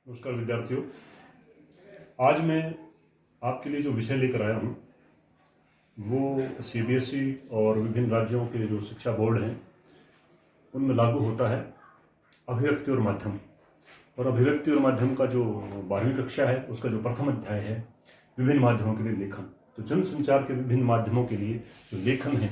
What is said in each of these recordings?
नमस्कार विद्यार्थियों। आज मैं आपके लिए जो विषय लेकर आया हूँ वो सीबीएसई और विभिन्न राज्यों के जो शिक्षा बोर्ड हैं उनमें लागू होता है अभिव्यक्ति और माध्यम। और अभिव्यक्ति और माध्यम का जो 12वीं कक्षा है उसका जो प्रथम अध्याय है विभिन्न माध्यमों के लिए लेखन। तो जनसंचार के विभिन्न माध्यमों के लिए जो लेखन है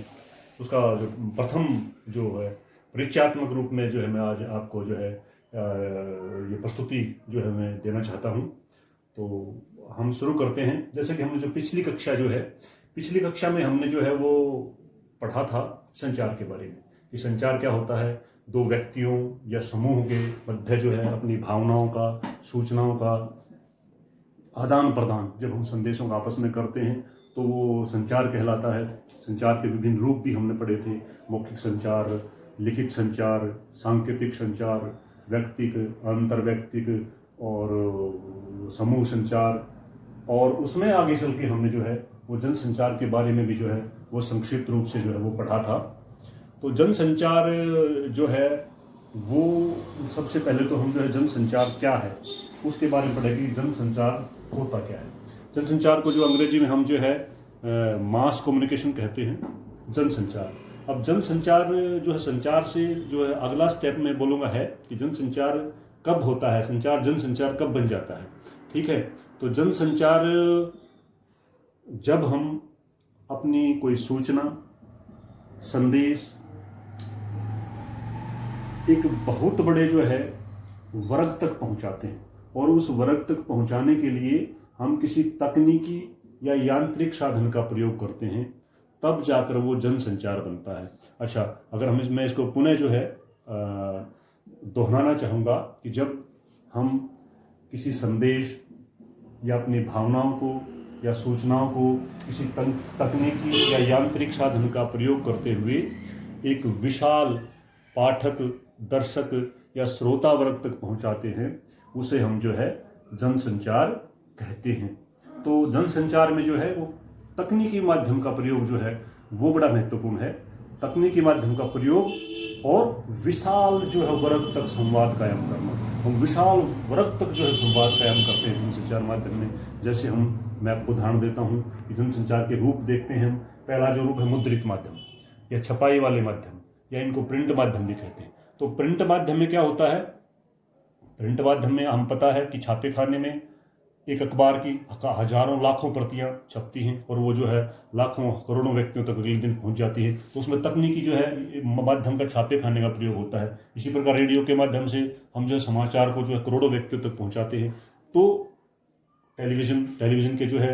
उसका जो प्रथम जो है परिचयात्मक रूप में जो है मैं आज आपको जो है ये प्रस्तुति जो है मैं देना चाहता हूँ। तो हम शुरू करते हैं। जैसे कि हमने जो पिछली कक्षा में हमने जो है वो पढ़ा था संचार के बारे में कि संचार क्या होता है। दो व्यक्तियों या समूह के मध्य जो है अपनी भावनाओं का, सूचनाओं का आदान प्रदान जब हम संदेशों का आपस में करते हैं तो वो संचार कहलाता है। संचार के विभिन्न रूप भी हमने पढ़े थे, मौखिक संचार, लिखित संचार, सांकेतिक संचार, व्यक्तिक, अंतर्वैयक्तिक और समूह संचार। और उसमें आगे चल के हमने जो है वो जनसंचार के बारे में भी जो है वो संक्षिप्त रूप से जो है वो पढ़ा था। तो जनसंचार जो है वो सबसे पहले तो हम जो है जनसंचार क्या है उसके बारे में पढ़ेंगे। जनसंचार होता क्या है। जनसंचार को जो अंग्रेजी में हम जो है मास कम्युनिकेशन कहते हैं, जनसंचार। अब जनसंचार जो है संचार से जो है अगला स्टेप में बोलूँगा है कि जनसंचार कब होता है, जनसंचार कब बन जाता है। ठीक है, तो जनसंचार जब हम अपनी कोई सूचना, संदेश एक बहुत बड़े जो है वर्ग तक पहुंचाते हैं और उस वर्ग तक पहुंचाने के लिए हम किसी तकनीकी या यांत्रिक साधन का प्रयोग करते हैं, तब जाकर वो जनसंचार बनता है। अच्छा, अगर मैं इसको पुनः जो है दोहराना चाहूँगा कि जब हम किसी संदेश या अपनी भावनाओं को या सूचनाओं को किसी तकनीकी या यांत्रिक साधन का प्रयोग करते हुए एक विशाल पाठक, दर्शक या श्रोता वर्ग तक पहुंचाते हैं, उसे हम जो है जनसंचार कहते हैं। तो जनसंचार में जो है वो तकनीकी माध्यम का प्रयोग जो है वो बड़ा महत्वपूर्ण है। तकनीकी माध्यम का प्रयोग और विशाल जो है वर्ग तक संवाद कायम करना। हम विशाल वर्ग तक जो है संवाद कायम करते हैं जनसंचार माध्यम में। जैसे मैं आपको उदाहरण देता हूँ कि जनसंचार के रूप देखते हैं हम। पहला जो रूप है मुद्रित माध्यम या छपाई वाले माध्यम या इनको प्रिंट माध्यम भी कहते हैं। तो प्रिंट माध्यम में क्या होता है, प्रिंट माध्यम में हम पता है कि छापे खाने में एक अखबार की हजारों लाखों प्रतियां छपती हैं और वो जो है लाखों करोड़ों व्यक्तियों तक अगले दिन पहुंच जाती है। तो उसमें तकनीकी जो है माध्यम का छापे खाने का प्रयोग होता है। इसी प्रकार रेडियो के माध्यम से हम जो है समाचार को जो है करोड़ों व्यक्तियों तक पहुंचाते हैं। तो टेलीविजन के जो है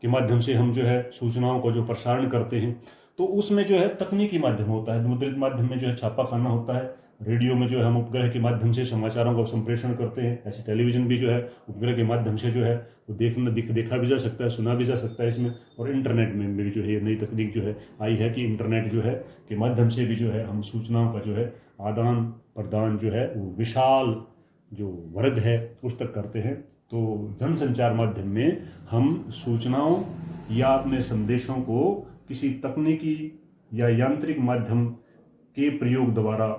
के माध्यम से हम जो है सूचनाओं का जो प्रसारण करते हैं, तो उसमें जो है तकनीकी माध्यम होता है। मुद्रित माध्यम में जो है छापा खाना होता है। रेडियो में जो है हम उपग्रह के माध्यम से समाचारों का संप्रेषण करते हैं। ऐसे टेलीविजन भी जो है उपग्रह के माध्यम से जो है वो देखा भी जा सकता है, सुना भी जा सकता है इसमें। और इंटरनेट में भी जो है नई तकनीक जो है आई है कि इंटरनेट जो है के माध्यम से भी जो है हम सूचनाओं का जो है आदान प्रदान जो है वो विशाल जो वर्ग है उस तक करते हैं। तो जनसंचार माध्यम में हम सूचनाओं या अपने संदेशों को किसी तकनीकी या यांत्रिक माध्यम के प्रयोग द्वारा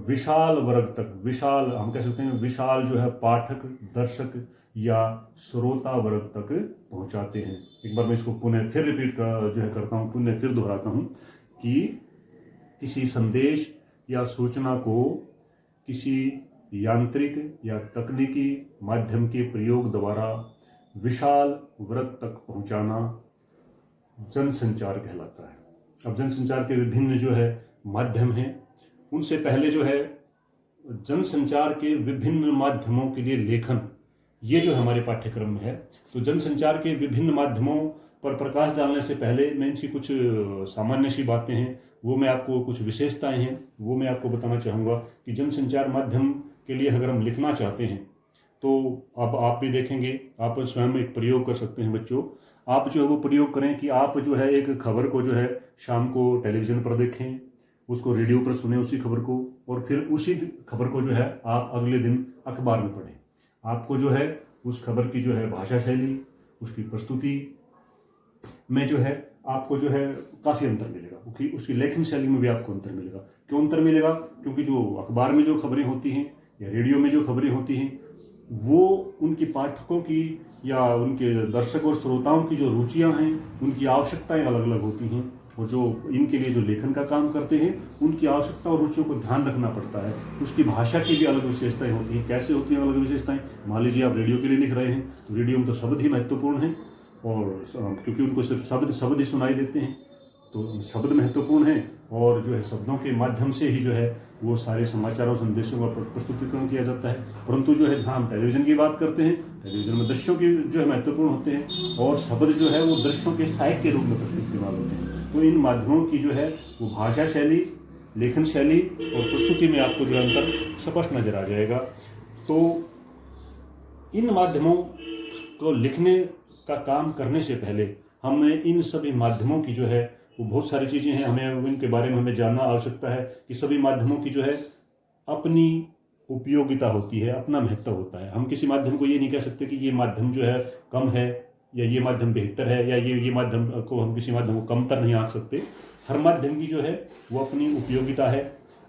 विशाल वर्ग तक, विशाल हम कह सकते हैं विशाल जो है पाठक, दर्शक या श्रोता वर्ग तक पहुंचाते हैं। एक बार मैं इसको पुनः फिर रिपीट जो है करता हूं, पुनः फिर दोहराता हूं कि किसी संदेश या सूचना को किसी यांत्रिक या तकनीकी माध्यम के प्रयोग द्वारा विशाल वर्ग तक पहुंचाना जनसंचार कहलाता है। अब जनसंचार के विभिन्न जो है माध्यम हैं, उनसे पहले जो है जनसंचार के विभिन्न माध्यमों के लिए लेखन, ये जो हमारे पाठ्यक्रम में है। तो जनसंचार के विभिन्न माध्यमों पर प्रकाश डालने से पहले मैं इनकी कुछ सामान्य सी बातें हैं, वो मैं आपको कुछ विशेषताएं हैं वो मैं आपको बताना चाहूँगा कि जनसंचार माध्यम के लिए अगर हम लिखना चाहते हैं तो अब आप भी देखेंगे, आप स्वयं एक प्रयोग कर सकते हैं। बच्चों, आप जो है वो प्रयोग करें कि आप जो है एक खबर को जो है शाम को टेलीविज़न पर देखें, उसको रेडियो पर सुने उसी खबर को, और फिर उसी खबर को जो है आप अगले दिन अखबार में पढ़ें। आपको जो है उस खबर की जो है भाषा शैली, उसकी प्रस्तुति में जो है आपको जो है काफ़ी अंतर मिलेगा। उसकी लेखन शैली में भी आपको अंतर मिलेगा। क्यों अंतर मिलेगा? क्योंकि जो अखबार में जो खबरें होती हैं या रेडियो में जो खबरें होती हैं वो उनके पाठकों की या उनके दर्शक और श्रोताओं की जो रुचियां हैं, उनकी आवश्यकताएं अलग अलग होती हैं, और जो इनके लिए जो लेखन का काम करते हैं उनकी आवश्यकता और रुचियों को ध्यान रखना पड़ता है। उसकी भाषा की भी अलग विशेषताएं होती हैं। कैसे होती हैं अलग विशेषताएं? मान लीजिए आप रेडियो के लिए लिख रहे हैं, तो रेडियो में तो शब्द ही महत्वपूर्ण हैं, और क्योंकि उनको सिर्फ शब्द ही सुनाई देते हैं, तो शब्द महत्वपूर्ण हैं, और जो है शब्दों के माध्यम से ही जो है वो सारे समाचारों संदेशों का प्रस्तुतिकरण किया जाता है। परंतु जो है जहाँ हम टेलीविज़न की बात करते हैं, टेलीविज़न में दृश्यों की जो है महत्वपूर्ण होते हैं, और शब्द जो है वो दृश्यों के सहायक के रूप में इस्तेमाल होते हैं। तो इन माध्यमों की जो है वो भाषा शैली, लेखन शैली और प्रस्तुति में आपको जो अंतर स्पष्ट नजर आ जाएगा। तो इन माध्यमों को लिखने का काम करने से पहले हमें इन सभी माध्यमों की जो है वो बहुत सारी चीज़ें हैं, हमें इनके बारे में हमें जानना आवश्यकता है कि सभी माध्यमों की जो है अपनी उपयोगिता होती है, अपना महत्व होता है। हम किसी माध्यम को ये नहीं कह सकते कि ये माध्यम जो है कम है या ये माध्यम बेहतर है, या ये माध्यम को हम किसी माध्यम को कमतर नहीं आंक सकते। हर माध्यम की जो है वो अपनी उपयोगिता है।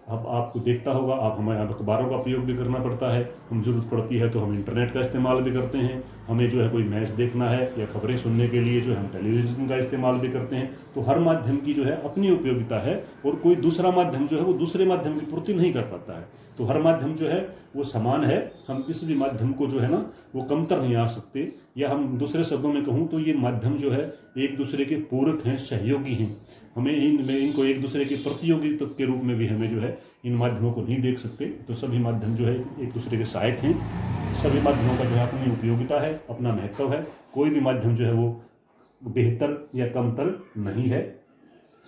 अब आपको देखता होगा, आप हमें अखबारों का प्रयोग भी करना पड़ता है, हम जरूरत पड़ती है तो हम इंटरनेट का इस्तेमाल भी करते हैं, हमें जो है कोई मैच देखना है या खबरें सुनने के लिए जो है हम टेलीविज़न का इस्तेमाल भी करते हैं। तो हर माध्यम की जो है अपनी उपयोगिता है, और कोई दूसरा माध्यम जो है वो दूसरे माध्यम की पूर्ति नहीं कर पाता है। तो हर माध्यम जो है वो समान है, हम किसी भी माध्यम को जो है ना वो कमतर नहीं आ सकते, या हम दूसरे शब्दों में कहूँ तो ये माध्यम जो है एक दूसरे के पूरक हैं, सहयोगी हैं। हमें इनको एक दूसरे के प्रतियोगी के रूप में भी हमें जो है इन माध्यमों को नहीं देख सकते। तो सभी माध्यम जो है एक दूसरे के सहायक हैं। सभी माध्यमों का जो है अपनी उपयोगिता है, अपना महत्व है। कोई भी माध्यम जो है वो बेहतर या कमतर नहीं है।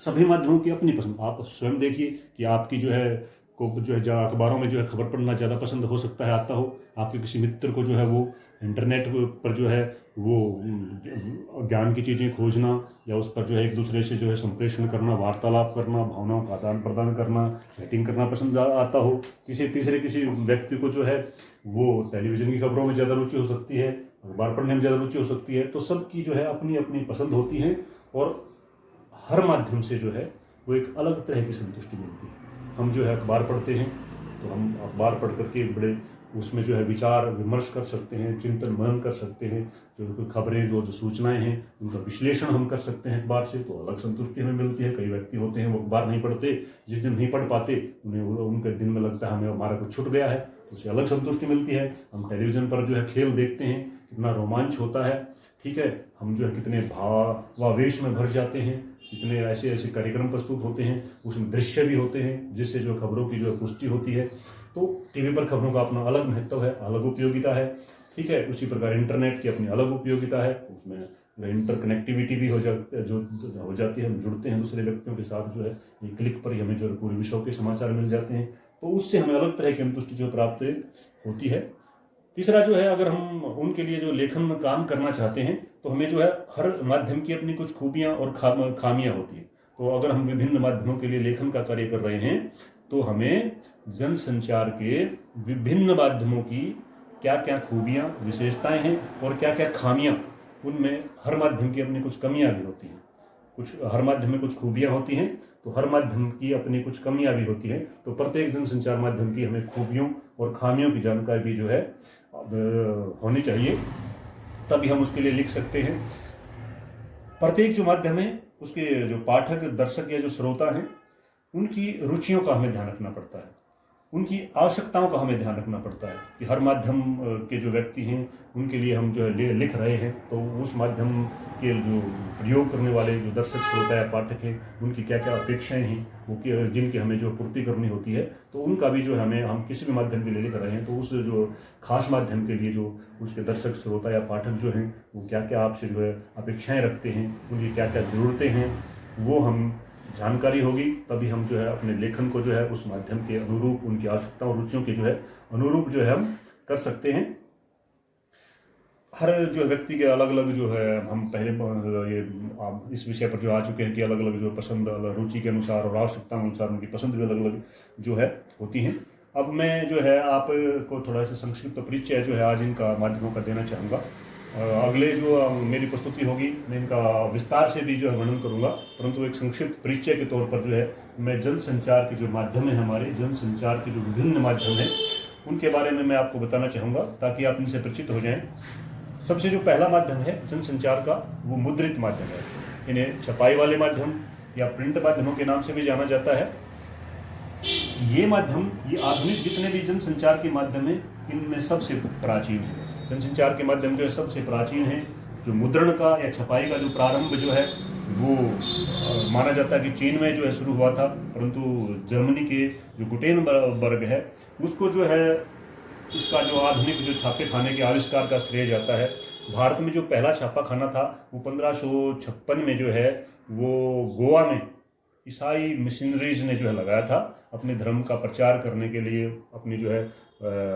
सभी माध्यमों की अपनी पसंद। आप स्वयं देखिए कि आपकी जो है को जो है अखबारों में जो है खबर पढ़ना ज़्यादा पसंद हो सकता है आता हो, आपके किसी मित्र को जो है वो इंटरनेट पर जो है वो ज्ञान की चीज़ें खोजना, या उस पर जो है एक दूसरे से जो है संप्रेषण करना, वार्तालाप करना, भावनाओं का आदान प्रदान करना, चैटिंग करना पसंद आता हो। किसी व्यक्ति को जो है वो टेलीविज़न की खबरों में ज़्यादा रुचि हो सकती है, अखबार पढ़ने में ज़्यादा रुचि हो सकती है। तो सबकी जो है अपनी अपनी पसंद होती है, और हर माध्यम से जो है वो एक अलग तरह की संतुष्टि मिलती है। हम जो है अखबार पढ़ते हैं तो हम अखबार पढ़ करके बड़े उसमें जो है विचार विमर्श कर सकते हैं, चिंतन मनन कर सकते हैं, जो खबरें जो सूचनाएं हैं उनका विश्लेषण हम कर सकते हैं अखबार से, तो अलग संतुष्टि हमें मिलती है। कई व्यक्ति होते हैं वो अखबार नहीं पढ़ते, जिस दिन नहीं पढ़ पाते उनके दिन में लगता है हमें हमारा कुछ छूट गया है, तो उससे अलग संतुष्टि मिलती है। हम टेलीविज़न पर जो है खेल देखते हैं, कितना रोमांच होता है, ठीक है, हम जो है कितने भावावेश में भर जाते हैं, इतने ऐसे ऐसे कार्यक्रम प्रस्तुत होते हैं, उसमें दृश्य भी होते हैं जिससे जो खबरों की जो है पुष्टि होती है। तो टीवी पर खबरों का अपना अलग महत्व है, अलग उपयोगिता है, ठीक है। उसी प्रकार इंटरनेट की अपनी अलग उपयोगिता है, उसमें इंटरकनेक्टिविटी भी हो जाती है, हम जुड़ते हैं दूसरे व्यक्तियों के साथ, जो है एक क्लिक पर ही हमें जो है पूरे विश्व के समाचार मिल जाते हैं, तो उससे हमें अलग तरह की संतुष्टि जो प्राप्त होती है। तीसरा जो है, अगर हम उनके लिए जो लेखन में काम करना चाहते हैं तो हमें जो है हर माध्यम की अपनी कुछ खूबियां और खामियां होती हैं। तो अगर हम विभिन्न माध्यमों के लिए लेखन का कार्य कर रहे हैं तो हमें जनसंचार के विभिन्न माध्यमों की क्या क्या खूबियां विशेषताएं हैं और क्या क्या खामियां, उनमें हर माध्यम की अपनी कुछ कमियां भी होती हैं। हर माध्यम में कुछ खूबियां होती हैं तो हर माध्यम की अपनी कुछ कमियां भी होती हैं। तो प्रत्येक जनसंचार माध्यम की हमें खूबियों और खामियों की जानकारी भी जो है होनी चाहिए, तभी हम उसके लिए लिख सकते हैं। प्रत्येक जो माध्यम है उसके जो पाठक, दर्शक या जो श्रोता हैं, उनकी रुचियों का हमें ध्यान रखना पड़ता है, उनकी आवश्यकताओं का हमें ध्यान रखना पड़ता है कि हर माध्यम के जो व्यक्ति हैं उनके लिए हम जो है लिख रहे हैं, तो उस माध्यम के जो प्रयोग करने वाले जो दर्शक, श्रोता या पाठक हैं, उनकी क्या क्या अपेक्षाएं हैं, वो जिनकी हमें जो पूर्ति करनी होती है, तो उनका भी जो है हम किसी भी माध्यम के लिए लिख रहे हैं तो उस जो खास माध्यम के लिए जो उसके दर्शक, श्रोता या पाठक जो हैं वो क्या क्या आपसे जो है अपेक्षाएँ रखते हैं, उनकी क्या क्या ज़रूरतें हैं, वो हम जानकारी होगी, तभी हम जो है अपने लेखन को जो है उस माध्यम के अनुरूप, उनकी आवश्यकताओं और रुचियों के जो है अनुरूप जो है हम कर सकते हैं। हर जो व्यक्ति के अलग अलग जो है, हम पहले ये इस विषय पर जो आ चुके हैं कि अलग अलग जो पसंद, रुचि के अनुसार और आवश्यकताओं के अनुसार उनकी पसंद भी अलग अलग जो है होती हैं। अब मैं जो है आपको थोड़ा सा संक्षिप्त परिचय जो है आज इनका माध्यमों का देना चाहूँगा। अगले जो मेरी प्रस्तुति होगी मैं इनका विस्तार से भी जो है वर्णन करूंगा, परंतु एक संक्षिप्त परिचय के तौर पर जो है मैं जनसंचार के जो माध्यम है, हमारे जनसंचार के जो विभिन्न माध्यम हैं उनके बारे में मैं आपको बताना चाहूँगा ताकि आप इनसे परिचित हो जाएं। सबसे जो पहला माध्यम है जनसंचार का, वो मुद्रित माध्यम है। इन्हें छपाई वाले माध्यम या प्रिंट माध्यमों के नाम से भी जाना जाता है। ये माध्यम, ये आधुनिक जितने भी जनसंचार के माध्यम हैं, इनमें सबसे प्राचीन है। जनसंचार के माध्यम जो है सबसे प्राचीन है। जो मुद्रण का या छपाई का जो प्रारंभ जो है वो माना जाता है कि चीन में जो है शुरू हुआ था, परंतु जर्मनी के जो गुटेनबर्ग है उसको जो है इसका जो आधुनिक जो छापे खाने के आविष्कार का श्रेय जाता है। भारत में जो पहला छापा खाना था वो 1556 में जो है वो गोवा में ईसाई मिशनरीज ने जो है लगाया था अपने धर्म का प्रचार करने के लिए, अपनी जो है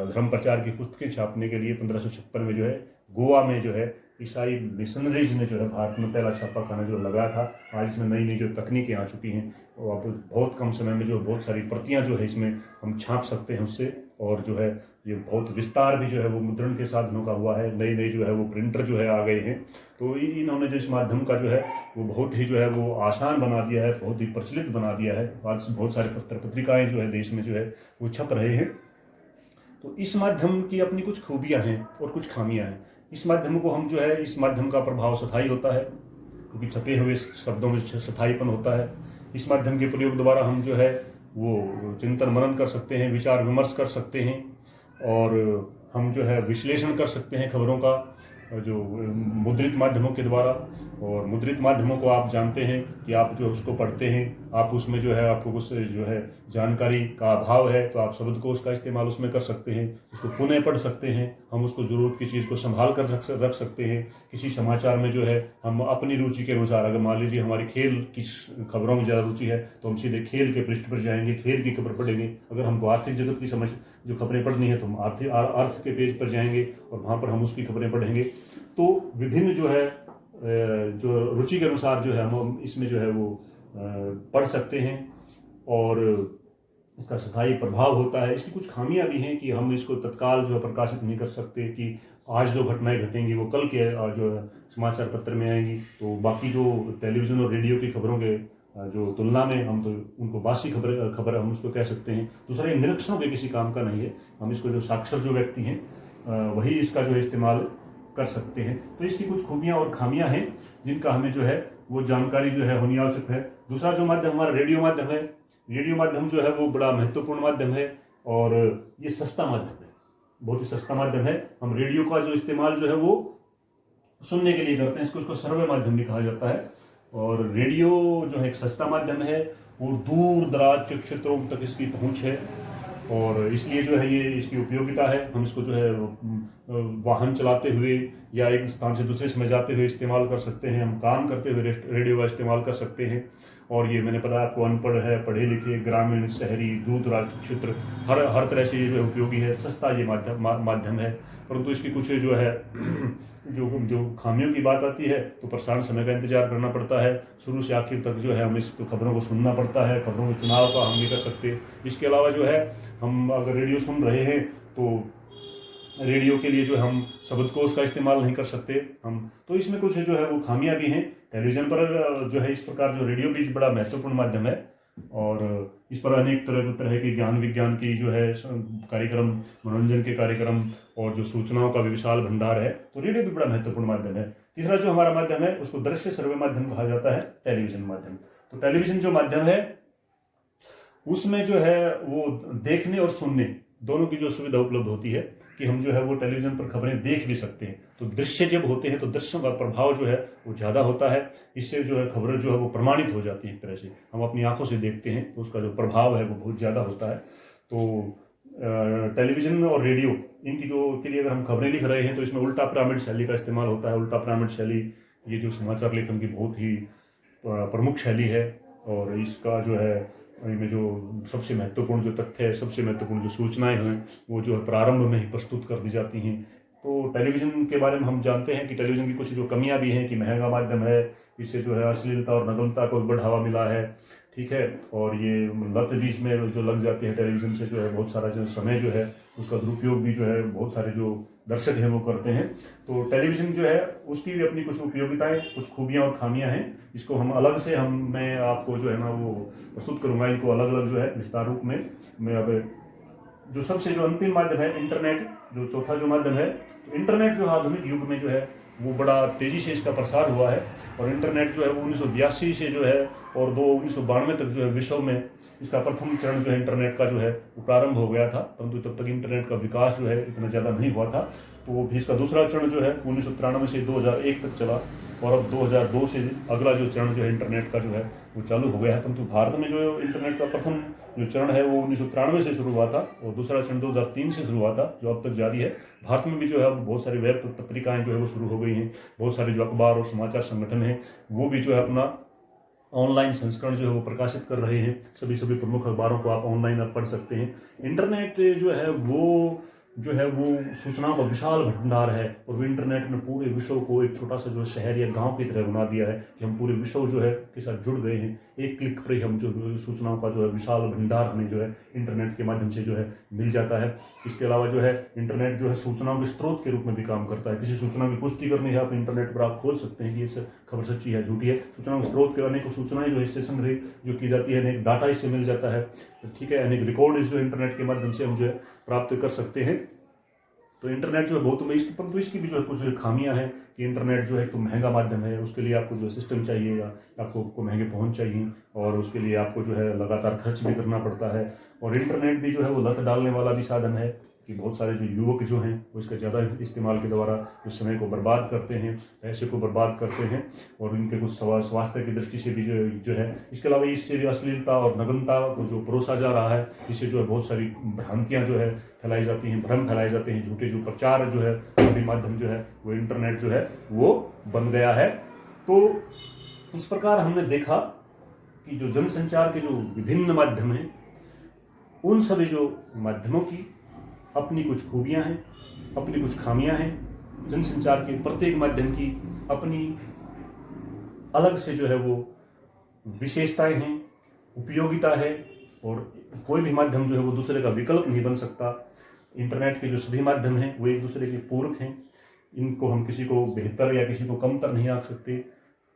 धर्म प्रचार की पुस्तकें छापने के लिए 1556 में जो है गोवा में जो है ईसाई मिशनरीज ने जो है भारत में पहला छापा खाना जो लगाया था। आज इसमें नई नई जो तकनीकें आ चुकी हैं और आप बहुत कम समय में जो बहुत सारी प्रतियां जो है इसमें हम छाप सकते हैं उससे, और जो है ये बहुत विस्तार भी जो है वो मुद्रण के साधनों का हुआ है। नई नई जो है वो प्रिंटर जो है आ गए हैं। तो इन्होंने जो इस माध्यम का जो है वो बहुत ही जो है वो आसान बना दिया है, बहुत ही प्रचलित बना दिया है। आज बहुत सारे पत्र पत्रिकाएँ जो है देश में जो है वो छप रहे हैं। तो इस माध्यम की अपनी कुछ खूबियाँ हैं और कुछ खामियाँ हैं। इस माध्यम को हम जो है, इस माध्यम का प्रभाव स्थायी होता है क्योंकि छपे हुए शब्दों में स्थायीपन होता है। इस माध्यम के प्रयोग द्वारा हम जो है वो चिंतन मनन कर सकते हैं, विचार विमर्श कर सकते हैं, और हम जो है विश्लेषण कर सकते हैं खबरों का जो मुद्रित माध्यमों के द्वारा। और मुद्रित माध्यमों को आप जानते हैं कि आप जो उसको पढ़ते हैं, आप उसमें जो है आपको कुछ जो है जानकारी का अभाव है तो आप शब्दकोश का इस्तेमाल उसमें कर सकते हैं, उसको पुनः पढ़ सकते हैं। हम उसको ज़रूरत की चीज़ को संभाल कर रख सकते हैं। किसी समाचार में जो है हम अपनी रुचि के अनुसार, अगर मान लीजिए हमारी खेल की खबरों में ज़्यादा रुचि है तो हम सीधे खेल के पृष्ठ पर जाएंगे, खेल की खबर पढ़ेंगे। अगर हमको आर्थिक जगत की समझ जो खबरें पढ़नी है तो हम अर्थ के पेज पर जाएंगे और वहाँ पर हम उसकी खबरें पढ़ेंगे। तो विभिन्न जो है जो रुचि के अनुसार जो है हम इसमें जो है वो पढ़ सकते हैं और इसका स्थायी प्रभाव होता है। इसकी कुछ खामियां भी हैं कि हम इसको तत्काल जो है प्रकाशित नहीं कर सकते कि आज जो घटनाएं घटेंगी वो कल के जो है समाचार पत्र में आएंगी। तो बाकी जो टेलीविज़न और रेडियो की खबरों के जो तुलना में हम तो उनको बासी खबर हम उसको कह सकते हैं। दूसरा, ये निरीक्षणों के किसी काम का नहीं है। हम इसको जो साक्षर जो व्यक्ति हैं वही इसका जो है इस्तेमाल कर सकते हैं। तो इसकी कुछ खूबियां और खामियां हैं जिनका हमें जो है वो जानकारी जो है होनी आवश्यक है। दूसरा जो माध्यम हमारा रेडियो माध्यम है। रेडियो माध्यम जो है वो बड़ा महत्वपूर्ण माध्यम है और ये सस्ता माध्यम है, बहुत ही सस्ता माध्यम है। हम रेडियो का जो इस्तेमाल जो है वो सुनने के लिए करते हैं, इसको सर्वे माध्यम भी कहा जाता है। और रेडियो जो है एक सस्ता माध्यम है और दूर दराज के क्षेत्रों तक इसकी पहुंच है और इसलिए जो है ये इसकी उपयोगिता है। हम इसको जो है वाहन चलाते हुए या एक स्थान से दूसरे समय जाते हुए इस्तेमाल कर सकते हैं। हम काम करते हुए रेडियो का इस्तेमाल कर सकते हैं। और ये मैंने पता आपको अनपढ़ है, पढ़े लिखे, ग्रामीण, शहरी, दूर दराज क्षेत्र हर तरह से ये जो है उपयोगी है। सस्ता ये माध्यम है, परंतु इसकी कुछ जो है जो खामियों की बात आती है तो प्रसारण समय का इंतजार करना पड़ता है। शुरू से आखिर तक जो है हमें इस खबरों को सुनना पड़ता है। खबरों के चुनाव का हम नहीं कर सकते। इसके अलावा जो है हम अगर रेडियो सुन रहे हैं तो रेडियो के लिए जो हम शब्दकोश का इस्तेमाल नहीं कर सकते हम। तो इसमें कुछ जो है वो खामियां भी हैं। टेलीविज़न पर जो है इस प्रकार जो रेडियो भी बड़ा महत्वपूर्ण माध्यम है और इस पर अनेक तरह के ज्ञान विज्ञान की जो है कार्यक्रम, मनोरंजन के कार्यक्रम और जो सूचनाओं का भी विशाल भंडार है। तो रेडियो भी बड़ा महत्वपूर्ण माध्यम है। तीसरा जो हमारा माध्यम है उसको दृश्य श्रव्य माध्यम कहा जाता है, टेलीविज़न माध्यम। तो टेलीविज़न जो माध्यम है उसमें जो है वो देखने और सुनने दोनों की जो सुविधा उपलब्ध होती है कि हम जो है वो टेलीविज़न पर खबरें देख भी सकते हैं। तो दृश्य जब होते हैं तो दृश्यों का प्रभाव जो है वो ज़्यादा होता है। इससे जो है खबरें जो है वो प्रमाणित हो जाती है। एक तरह से हम अपनी आंखों से देखते हैं तो उसका जो प्रभाव है वो बहुत ज़्यादा होता है। तो टेलीविज़न और रेडियो इनकी जो के लिए अगर हम खबरें लिख रहे हैं तो इसमें उल्टा पिरामिड शैली का इस्तेमाल होता है। उल्टा पिरामिड शैली ये जो समाचार लेखन की बहुत ही प्रमुख शैली है और इसका जो है इनमें जो सबसे महत्वपूर्ण जो तथ्य है, सबसे महत्वपूर्ण जो सूचनाएं हैं वो जो है प्रारंभ में ही प्रस्तुत कर दी जाती हैं। तो टेलीविज़न के बारे में हम जानते हैं कि टेलीविज़न की कुछ जो कमियां भी हैं कि महंगा माध्यम है, इससे जो है अश्लीलता और नग्नता को बढ़ावा मिला है, ठीक है। और ये लत बीच में जो लग जाती है टेलीविज़न से जो है बहुत सारा जो समय जो है उसका दुरुपयोग भी जो है बहुत सारे जो दर्शक हैं वो करते हैं। तो टेलीविज़न जो है उसकी भी अपनी कुछ उपयोगिताएं, कुछ खूबियां और खामियां हैं। इसको हम अलग से मैं आपको जो है ना वो प्रस्तुत करूंगा। इनको अलग अलग जो है विस्तार रूप में मैं अब जो सबसे जो अंतिम माध्यम है इंटरनेट, जो चौथा जो माध्यम है, तो इंटरनेट जो आधुनिक युग में जो है वो बड़ा तेज़ी से इसका प्रसार हुआ है। और इंटरनेट जो है वो 1982 से जो है और 1992 तक जो है विश्व में इसका प्रथम चरण जो है इंटरनेट का जो है वो प्रारंभ हो गया था, परंतु तब तक इंटरनेट का विकास जो है इतना ज़्यादा नहीं हुआ था। तो भी इसका दूसरा चरण जो है 1993 से 2001 तक चला, और अब 2002 से अगला जो चरण जो है इंटरनेट का जो है वो चालू हो गया है। परंतु भारत में जो इंटरनेट का प्रथम जो चरण है वो 1993 से शुरू हुआ था, और दूसरा चरण 2003 से शुरू हुआ था, जो अब तक जारी है। भारत में भी जो है अब बहुत सारी वेब पत्रिकाएं जो है वो शुरू हो गई हैं, बहुत सारे जो अखबार और समाचार संगठन हैं वो भी जो है अपना ऑनलाइन संस्करण जो है वो प्रकाशित कर रहे हैं। सभी प्रमुख अखबारों को आप ऑनलाइन अब पढ़ सकते हैं। इंटरनेट जो है वो सूचनाओं का विशाल भंडार है, और वो इंटरनेट ने पूरे विश्व को एक छोटा सा जो शहर या गांव की तरह बना दिया है कि हम पूरे विश्व जो है के साथ जुड़ गए हैं। एक क्लिक पर ही हम जो सूचनाओं का जो है विशाल भंडार हमें जो है इंटरनेट के माध्यम से जो है मिल जाता है। इसके अलावा जो है इंटरनेट जो है सूचनाओं के स्रोत के रूप में भी काम करता है। किसी सूचना की पुष्टि करनी है, आप इंटरनेट पर आप खोल सकते हैं कि ये खबर सच्ची है झूठी है। सूचनाओं के स्रोत के अनेक सूचनाएं जो इससे संग्रहित जो की जाती है, अनेक डाटा इससे मिल जाता है, ठीक है, अनेक रिकॉर्ड जो इंटरनेट के माध्यम से हम जो है प्राप्त कर सकते हैं। तो इंटरनेट जो है बहुत, परंतु इसकी भी जो है कुछ खामियां हैं कि इंटरनेट जो है तो महंगा माध्यम है, उसके लिए आपको जो है सिस्टम चाहिए, या आपको महंगे पहुंच चाहिए, और उसके लिए आपको जो है लगातार खर्च भी करना पड़ता है। और इंटरनेट भी जो है वो लत डालने वाला भी साधन है कि बहुत सारे जो युवक जो हैं वो इसका ज़्यादा इस्तेमाल के द्वारा उस समय को बर्बाद करते हैं, पैसे को बर्बाद करते हैं, और इनके कुछ स्वास्थ्य की दृष्टि से भी जो है। इसके अलावा इससे भी अश्लीलता और नग्नता को जो परोसा जा रहा है, इससे जो है बहुत सारी भ्रांतियाँ जो है फैलाई जाती हैं, भ्रम फैलाए जाते हैं, झूठे जो प्रचार जो है सभी माध्यम जो है वो इंटरनेट जो है वो बन गया है। तो इस प्रकार हमने देखा कि जो जनसंचार के जो विभिन्न माध्यम हैं, उन सभी जो माध्यमों की अपनी कुछ खूबियां हैं, अपनी कुछ खामियां हैं। जनसंचार के प्रत्येक माध्यम की अपनी अलग से जो है वो विशेषताएं हैं, उपयोगिता है, और कोई भी माध्यम जो है वो दूसरे का विकल्प नहीं बन सकता। इंटरनेट के जो सभी माध्यम हैं वो एक दूसरे के पूरक हैं, इनको हम किसी को बेहतर या किसी को कमतर नहीं आंक सकते।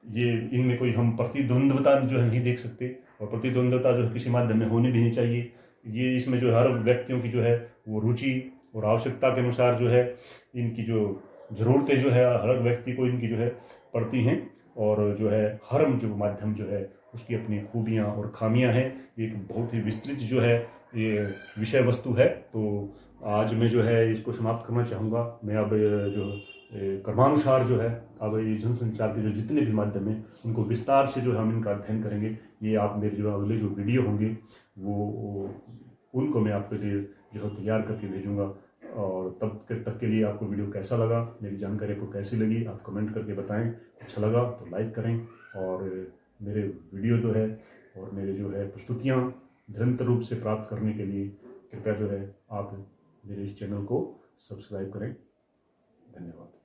ये इनमें कोई हम प्रतिद्वंद्वता जो है नहीं देख सकते, और प्रतिद्वंद्वता जो है किसी माध्यम में होनी भी नहीं चाहिए। ये इसमें जो हर व्यक्तियों की जो है वो रुचि और आवश्यकता के अनुसार जो है इनकी जो ज़रूरतें जो है हर व्यक्ति को इनकी जो है पड़ती हैं, और जो है हर जो माध्यम जो है उसकी अपनी खूबियाँ और खामियाँ हैं। एक बहुत ही विस्तृत जो है ये विषय वस्तु है। तो आज मैं जो है इसको समाप्त करना चाहूँगा। मैं अब जो कर्मानुसार जो है अब ये जनसंचार के जो जितने भी माध्यम हैं उनको विस्तार से जो है हम इनका अध्ययन करेंगे। ये आप मेरे जो अगले जो वीडियो होंगे वो उनको मैं आपके लिए जो है तैयार करके भेजूँगा। और तब तक के लिए आपको वीडियो कैसा लगा, मेरी जानकारी आपको कैसी लगी, आप कमेंट करके बताएं। अच्छा लगा तो लाइक करें, और मेरे वीडियो जो है और मेरे जो है प्रस्तुतियाँ निरंतर रूप से प्राप्त करने के लिए कृपया जो है आप मेरे इस चैनल को सब्सक्राइब करें। धन्यवाद।